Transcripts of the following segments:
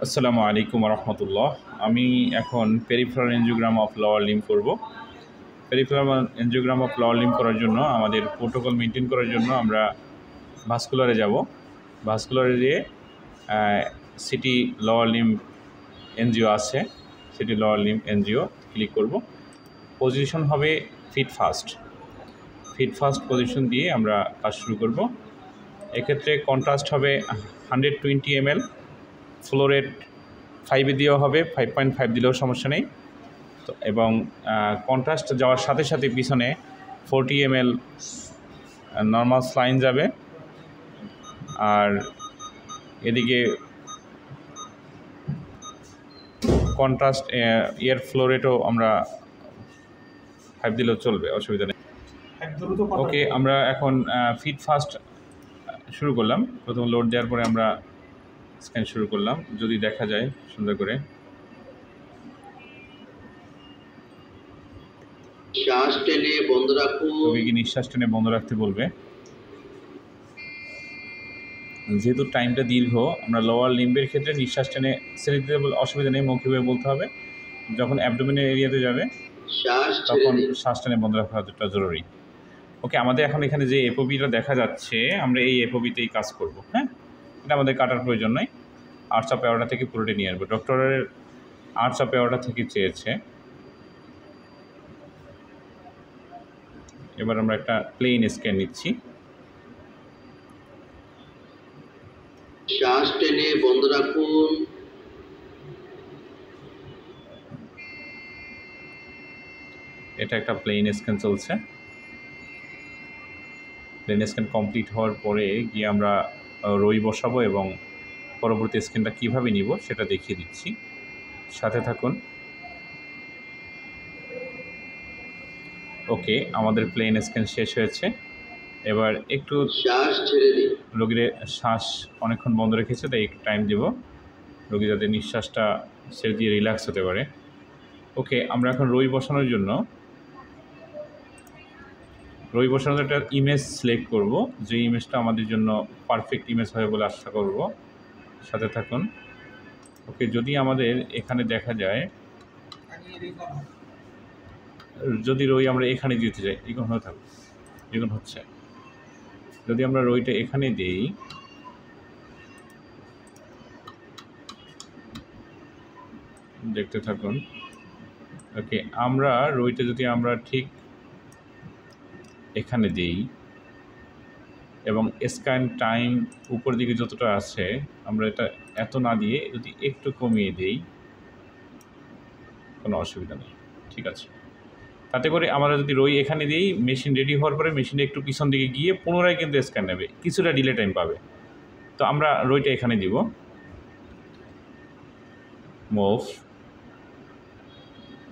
আসসালামু আলাইকুম রহমতুল্লাহ। আমি এখন peripheral angiogram of lower limb করব। Peripheral angiogram of lower limb করার জন্য আমাদের প্রোটোকল মেনটেন করার জন্য আমরা ভাস্কুলারে যাব। ভাস্কুলারে যেয়ে সিটি লোয়ার লিম্ব এনজিও আছে, city lower limb NGO click করব। পজিশন হবে ফিট ফার্স্ট পজিশন দিয়ে আমরা কাজ শুরু করব। এক্ষেত্রে কন্ট্রাস্ট হবে 120 ml, ফ্লো রেট 5 দিয়েও হবে, 5.5 দিলেও সমস্যা নেই। তো এবং কন্ট্রাস্ট যাওয়ার সাথে সাথে পিছনে 40 ml নর্মাল স্লাইন যাবে। আর এদিকে কন্ট্রাস্ট এয়ার ফ্লো রেটও আমরা 5 দিলেও চলবে, অসুবিধা নেই। ওকে, আমরা এখন ফিট ফার্স্ট শুরু করলাম। প্রথম লোড দেওয়ার পরে আমরা স্ক্যান শুরু করলাম। যদি দেখা যায় সুন্দর করে, শ্বাস টেনে বন্ধ রাখুন। রোগীকে নিঃশ্বাস টেনে বন্ধ রাখতে বলবে। যেহেতু টাইমটা দীর্ঘ, আমরা লোয়ার লিম্বের ক্ষেত্রে নিঃশ্বাস টেনে ছেড়ে দিতে অসুবিধা নেই, মৌখিকভাবে বলতে হবে। যখন অ্যাবডোমিনের এরিয়াতে যাবে তখন শ্বাস টেনে বন্ধ রাখাটা জরুরি। ওকে, আমাদের এখন এখানে যে এপোবিটা দেখা যাচ্ছে, আমরা এই এপোবিতেই কাজ করব। হ্যাঁ, এটা আমাদের কাটার প্রয়োজন নয়। আর্চ অফ অ্যাওর্টা থেকে পুরোটা নিয়ে আসবো। ডক্টরের আর্চ অফ অ্যাওর্টা থেকে চেয়েছে। এবার আমরা একটা প্লেন স্ক্যান নিচ্ছি। শ্বাস টেনে বন্ধ রাখুন। এটা একটা প্লেন স্ক্যান চলছে। প্লেন স্ক্যান কমপ্লিট হওয়ার পরে গিয়ে আমরা রই বসাবো এবং পরবর্তী স্ক্যানটা কীভাবে নিব সেটা দেখিয়ে দিচ্ছি, সাথে থাকুন। ওকে, আমাদের প্লেন স্ক্যান শেষ হয়েছে। এবার একটু শ্বাস ছেড়ে দিন। রোগীর শ্বাস অনেকক্ষণ বন্ধ রেখেছে, তাই একটু টাইম দেব রোগী যাতে নিঃশ্বাসটা ছেড়ে দিয়ে রিল্যাক্স হতে পারে। ওকে, আমরা এখন রই বসানোর জন্য একটা ইমেজ সিলেক্ট করব, যে ইমেজটা আমাদের জন্য পারফেক্ট ইমেজ হবে বলে আশা করব। সাথে থাকুন। ওকে, যদি আমাদের এখানে দেখা যায়, যদি রই আমরা এখানে দিতে চাই, এখন হচ্ছে যদি আমরা রইটা এখানে দিই, দেখতে থাকুন। ওকে, আমরা রইটা যদি আমরা ঠিক এখানে দিই এবং স্ক্যান টাইম উপর দিকে যতটা আছে, আমরা এটা এত না দিয়ে যদি একটু কমিয়ে দিই, কোনো অসুবিধা নেই, ঠিক আছে। তাতে করে আমরা যদি রই এখানে দিই, মেশিন রেডি হওয়ার পরে মেশিনটা একটু পিছন দিকে গিয়ে পুনরায় কিন্তু স্ক্যান নেবে, কিছুটা ডিলে টাইম পাবে। তো আমরা রইটা এখানে দিব। মুভ,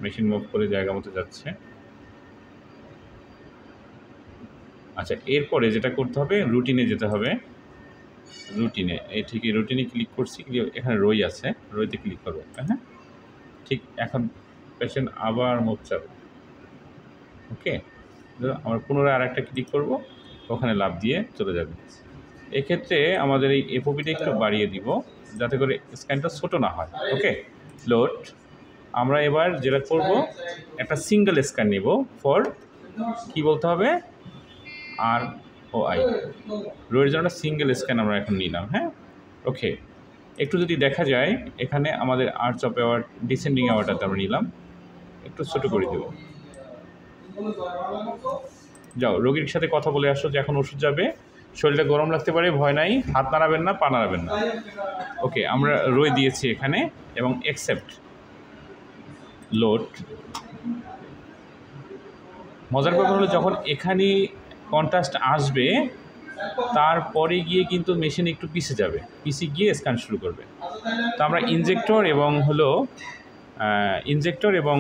মেশিন মুভ করে জায়গা মতো যাচ্ছে। আচ্ছা, এরপরে যেটা করতে হবে, রুটিনে যেতে হবে। রুটিনে ঠিকই রুটিনে ক্লিক করছি, এখানে রই আছে, রইতে ক্লিক করবো একটা। হ্যাঁ, ঠিক এখন পেশেন্ট আবার মুভ যাবে। ওকে, আমরা পুনরায় আর একটা ক্লিক করবো, ওখানে লাভ দিয়ে চলে যাবে। এক্ষেত্রে আমাদের এই এপোবিটা একটু বাড়িয়ে দিব যাতে করে স্ক্যানটা ছোটো না হয়। ওকে, লোড। আমরা এবার যেটা করব, একটা সিঙ্গেল স্ক্যান নিব ফর, কি বলতে হবে, আর ও আই, রোয়ের জন্য সিঙ্গেল স্ক্যান আমরা এখন নিলাম। হ্যাঁ, ওকে, একটু যদি দেখা যায় এখানে আমাদের আর্চ অফ অ্যাওয়ার্ড ডিসেন্ডিং অ্যাওয়ার্ডটাতে আমরা নিলাম, একটু ছোটো করে দেব। যাও, রোগীর সাথে কথা বলে আসো যে এখন ওষুধ যাবে, শরীরটা গরম লাগতে পারে, ভয় নাই, হাত নাড়াবেন না, পা নাড়াবেন না। ওকে, আমরা রই দিয়েছি এখানে এবং অ্যাকসেপ্ট। লোড। মজার ব্যাপার হলো, যখন এখানে কন্ট্রাস্ট আসবে তারপরে গিয়ে কিন্তু মেশিন একটু পিছে গিয়ে স্ক্যান শুরু করবে। তো আমরা ইনজেক্টর এবং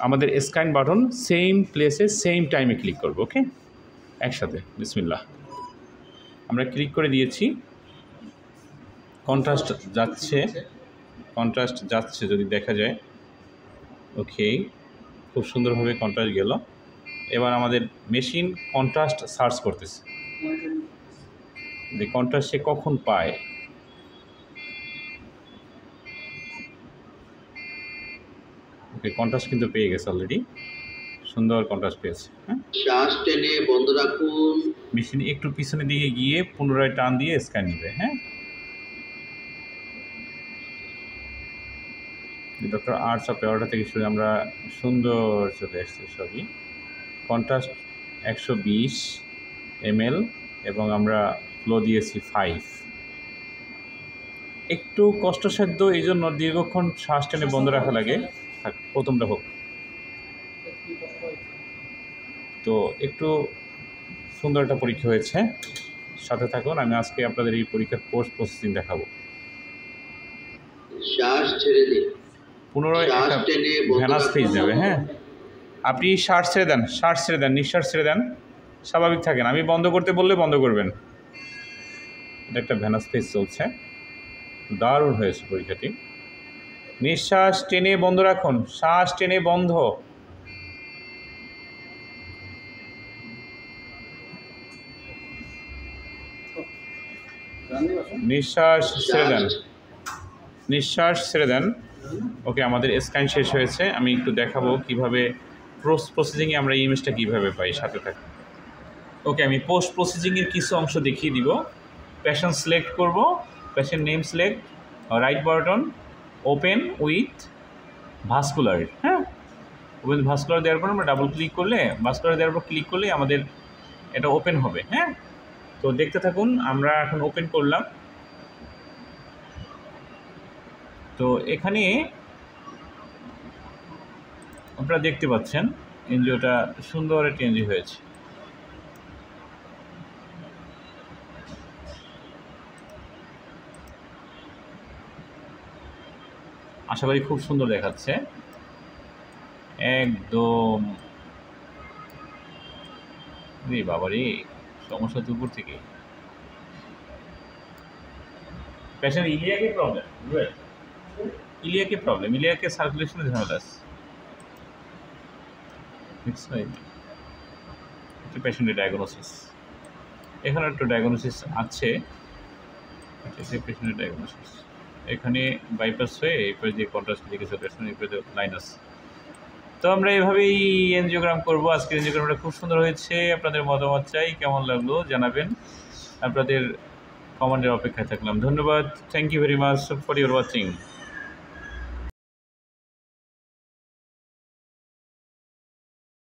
আমাদের স্ক্যান বাটন সেম প্লেসে সেম টাইমে ক্লিক করব। ওকে, একসাথে। বিসমিল্লাহ, আমরা ক্লিক করে দিয়েছি। কন্ট্রাস্ট যাচ্ছে যদি দেখা যায়। ওকে, খুব সুন্দরভাবে কন্ট্রাস্ট গেল। এবার আমাদের মেশিন কন্ট্রাস্ট সার্চ করতেছে যে কন্ট্রাস্ট সে কখন পায়। ওকে, কন্ট্রাস্ট কিন্তু পেয়ে গেছে অলরেডি, সুন্দর কন্ট্রাস্ট পেয়েছে। হ্যাঁ, শ্বাস টেনে বন্ধ রাখুন। মেশিন একটু পিছনের দিকে গিয়ে পুনরায় টান দিয়ে স্ক্যান নেবে। হ্যাঁ, ডক্টর আর্টস অফ এওয়ার্ডা থেকে শুরু আমরা সুন্দর চলে আসছে সবই। কন্ট্রাস্ট 120 ml এবং আমরা ফ্লো দিয়েছি 5। একটু কষ্টসাধ্য, এই জন্য দীর্ঘক্ষণ শ্বাস টেনে বন্ধ রাখা লাগে। প্রথমটা হোক তো একটু সুন্দর একটা পরীক্ষা হয়েছে, সাথে থাকুন। আমি আজকে আপনাদের এই পরীক্ষার পোস্ট প্রসেসিং দেখাবো। শ্বাস ছেড়ে দিন। পুনরায় একটা ভ্যানাস ফেজ নেবে। হ্যাঁ, আপনি শ্বাস ছেড়ে দেন, শ্বাস ছেড়ে দেন, নিঃশ্বাস ছেড়ে দেন, স্বাভাবিক থাকেন। আমি বন্ধ করতে বললে বন্ধ করবেন। এটা একটা ভ্যানাস ফেজ চলছে, দারুণ হয়েছে পরীক্ষাটি। নিঃশ্বাস টেনে বন্ধ রাখুন, শ্বাস টেনে বন্ধ। নিঃশ্বাস ছেড়ে দেন, নিঃশ্বাস ছেড়ে দেন। ওকে, আমাদের স্ক্যান শেষ হয়েছে। আমি একটু দেখাবো কিভাবে পোস্ট প্রসেসিংয়ে আমরা এই ইমেজটা কীভাবে পাই, সাথে থাকি। ওকে, আমি পোস্ট প্রসেসিংয়ের কিছু অংশ দেখিয়ে দিব। পেশেন্ট সিলেক্ট করব, patient name select, right button, open with vascular. হ্যাঁ, ওপেন ভাস্কুলার দেওয়ার পর আমরা ডাবল ক্লিক করলে, ভাস্কুলার দেওয়ার পর ক্লিক করলে আমাদের এটা ওপেন হবে। হ্যাঁ, তো দেখতে থাকুন। আমরা এখন ওপেন করলাম। তো এখানে আপনারা দেখতে পাচ্ছেন এনজিওটা সুন্দর একটা এনজিও হয়েছে। আশা করি খুব সুন্দর দেখাচ্ছে, একদম। রে বাবারে, সমস্যা তো উপর থেকে। পেশেন্ট ইলিয়াকে প্রবলেম, ইলিয়াকে প্রবলেম, ইলিয়াকে সার্কুলেশনের ঝামেলা আছে। একটা পেশেন্টের ডায়াগনোসিস, এখানে একটা ডায়াগনোসিস আছে। পেশেন্টের ডায়াগনোসিস এখানে বাইপাস হয়ে এরপরে যে কন্ট্রাস্ট লিখেছে পেশেন্ট, এরপরে লাইনাস। তো আমরা এভাবেই এনজিওগ্রাম করবো। আজকের এনজিওগ্রামটা খুব সুন্দর হয়েছে। আপনাদের মতামত চাই, কেমন লাগলো জানাবেন। আপনাদের কমেন্টের অপেক্ষায় থাকলাম। ধন্যবাদ। Thank you very much for your watching.